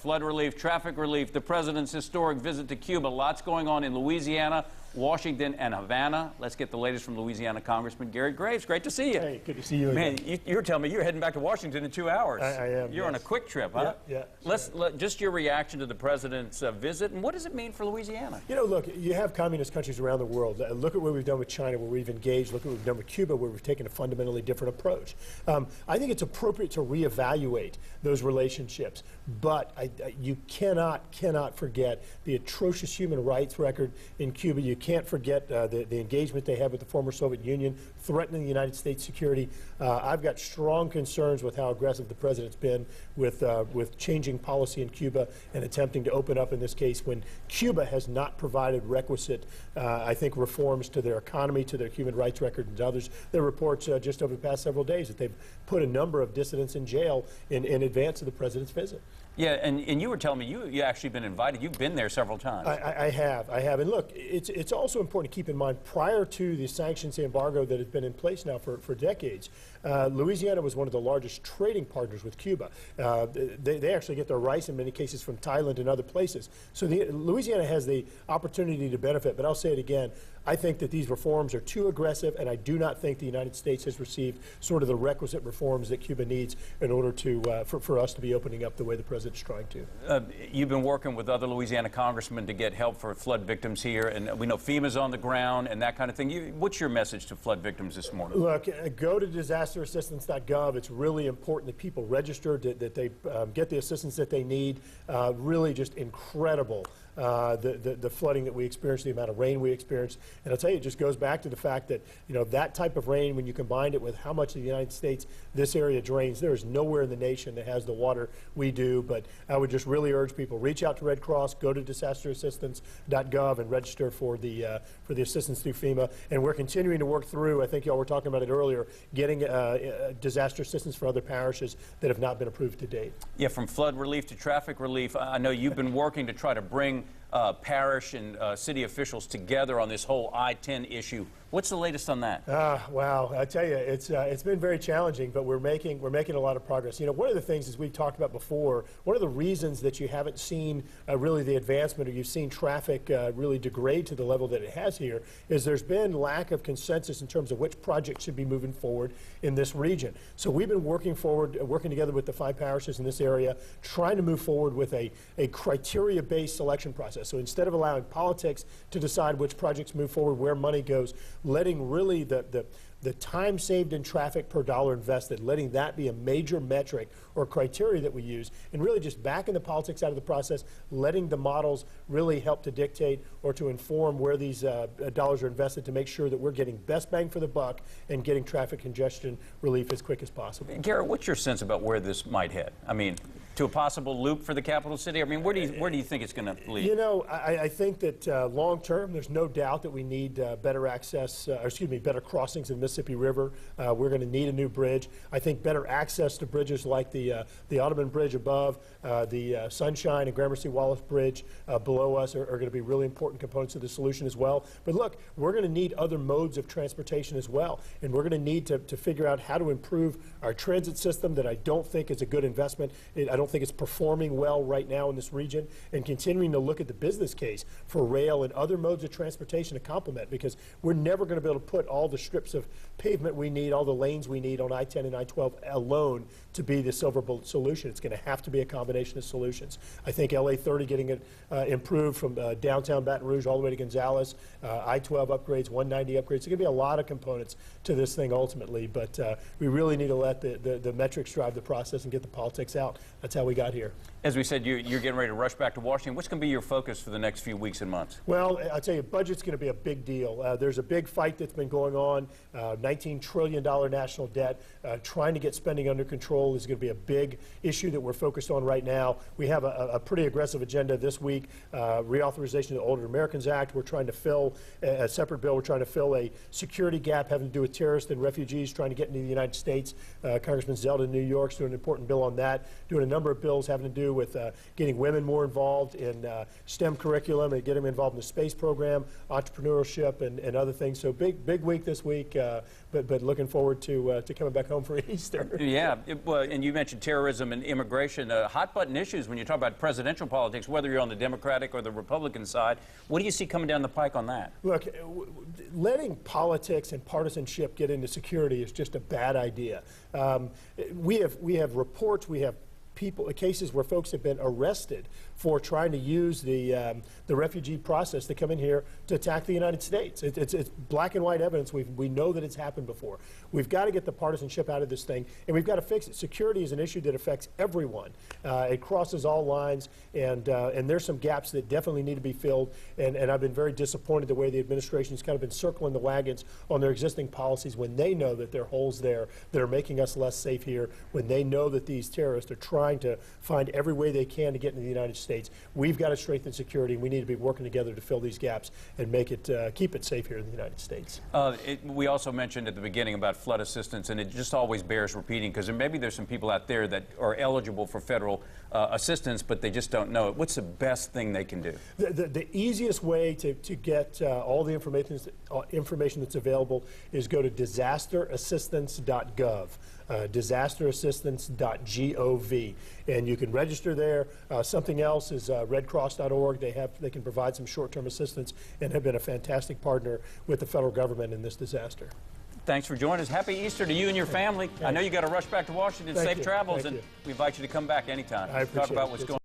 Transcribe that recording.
flood relief, traffic relief, the president's historic visit to Cuba. Lots going on in Louisiana, Washington, and Havana. Let's get the latest from Louisiana Congressman Garrett Graves. Great to see you. Hey, good to see you again. Man, you were telling me you're heading back to Washington in 2 hours. I am. You're on a quick trip, huh? Yeah. Just your reaction to the president's visit, and what does it mean for Louisiana? You know, look, you have communist countries around the world. Look at what we've done with China, where we've engaged. Look at what we've done with Cuba, where we've taken a fundamentally different approach. I think it's appropriate to reevaluate those relationships, but you cannot forget the atrocious human rights record in Cuba. You can't forget the engagement they had with the former Soviet Union, threatening the United States security. I've got strong concerns with how aggressive the president's been with changing policy in Cuba and attempting to open up in this case when Cuba has not provided requisite, I think, reforms to their economy, to their human rights record, and others. There are reports just over the past several days that they've put a number of dissidents in jail in advance of the president's visit. Yeah, and you were telling me you actually been invited. You've been there several times. I have. And look, it's also important to keep in mind, prior to the sanctions embargo that has been in place now for decades, Louisiana was one of the largest trading partners with Cuba. They actually get their rice in many cases from Thailand and other places. So Louisiana has the opportunity to benefit, but I'll say it again, I think that these reforms are too aggressive, and I do not think the United States has received sort of the requisite reforms that Cuba needs in order to for us to be opening up the way the president's trying to. You've been working with other Louisiana congressmen to get help for flood victims here, and we know FEMA's on the ground and that kind of thing. What's your message to flood victims this morning? Look, go to disasterassistance.gov. It's really important that people register, that they get the assistance that they need. Really just incredible. The flooding that we experienced, the amount of rain we experienced. And I'll tell you, it just goes back to the fact that, you know, that type of rain, when you combine it with how much of the United States this area drains, there is nowhere in the nation that has the water we do. But I would just really urge people, reach out to Red Cross, go to disasterassistance.gov and register for the assistance through FEMA. And we're continuing to work through, I think y'all were talking about it earlier, getting disaster assistance for other parishes that have not been approved to date. Yeah, from flood relief to traffic relief, I know you've been working to try to bring parish and city officials together on this whole I-10 issue. What's the latest on that? Wow, I tell you, it's been very challenging, but we're making a lot of progress. You know, one of the things, as we've talked about before, one of the reasons that you haven't seen really the advancement, or you've seen traffic really degrade to the level that it has here, is there's been lack of consensus in terms of which projects should be moving forward in this region. So we've been working together with the 5 parishes in this area, trying to move forward with a criteria-based selection process. So instead of allowing politics to decide which projects move forward, where money goes, letting really the time saved in traffic per dollar invested, letting that be a major metric or criteria that we use, and really just backing the politics out of the process, letting the models really help to dictate or to inform where these dollars are invested to make sure that we're getting best bang for the buck and getting traffic congestion relief as quick as possible. Garrett, what's your sense about where this might head? I mean, to a possible loop for the capital city? I mean, where do you think it's going to lead? You know, I think that long term, there's no doubt that we need better access, better crossings in the Mississippi River. We're going to need a new bridge. I think better access to bridges like the Audubon Bridge above, the Sunshine and Gramercy Wallace Bridge below us are going to be really important components of the solution as well. But look, we're going to need other modes of transportation as well, and we're going to need to figure out how to improve our transit system that I don't think is a good investment. I don't think it's performing well right now in this region, and continuing to look at the business case for rail and other modes of transportation to complement, because we're never going to be able to put all the strips of pavement we need, all the lanes we need on I-10 and I-12 alone to be the silver bullet solution. It's going to have to be a combination of solutions. I think LA 30 getting it improved from downtown Baton Rouge all the way to Gonzales, I-12 upgrades, 190 upgrades. There's going to be a lot of components to this thing ultimately, but we really need to let the metrics drive the process and get the politics out. That's how we got here. As we said, you're getting ready to rush back to Washington. What's going to be your focus for the next few weeks and months? Well, I'll tell you, budget's going to be a big deal. There's a big fight that's been going on, $19 trillion national debt. Trying to get spending under control is going to be a big issue that we're focused on right now. We have a pretty aggressive agenda this week, reauthorization of the Older Americans Act. We're trying to fill a separate bill. We're trying to fill a security gap having to do with terrorists and refugees trying to get into the United States. Congressman Zeldin in New York's doing an important bill on that, doing a number of bills having to do with getting women more involved in STEM curriculum and getting them involved in the space program, entrepreneurship, and other things. So big week this week, but looking forward to coming back home for Easter. Yeah, and you mentioned terrorism and immigration, hot button issues when you talk about presidential politics, whether you're on the Democratic or the Republican side. What do you see coming down the pike on that? Look, letting politics and partisanship get into security is just a bad idea. We have reports, we have cases where folks have been arrested for trying to use the refugee process to come in here to attack the United States. It's black and white evidence. We know that it's happened before. We've got to get the partisanship out of this thing, and we've got to fix it. Security is an issue that affects everyone. It crosses all lines, and there's some gaps that definitely need to be filled, and I've been very disappointed the way the administration's kind of been circling the wagons on their existing policies when they know that there are holes there that are making us less safe here, when they know that these terrorists are trying to find every way they can to get into the United States. We've got to strengthen security, and we need to be working together to fill these gaps and make it, keep it safe here in the United States. We also mentioned at the beginning about flood assistance, and it just always bears repeating because maybe there's some people out there that are eligible for federal assistance, but they just don't know it. What's the best thing they can do? The easiest way to get all the information that's available is go to disasterassistance.gov. Disasterassistance.gov, and you can register there. Something else is redcross.org. They can provide some short-term assistance and have been a fantastic partner with the federal government in this disaster. Thanks for joining us. Happy Easter to you and your family. I know you got to rush back to Washington. Safe travels, and we invite you to come back anytime. I appreciate Talk about what's going on.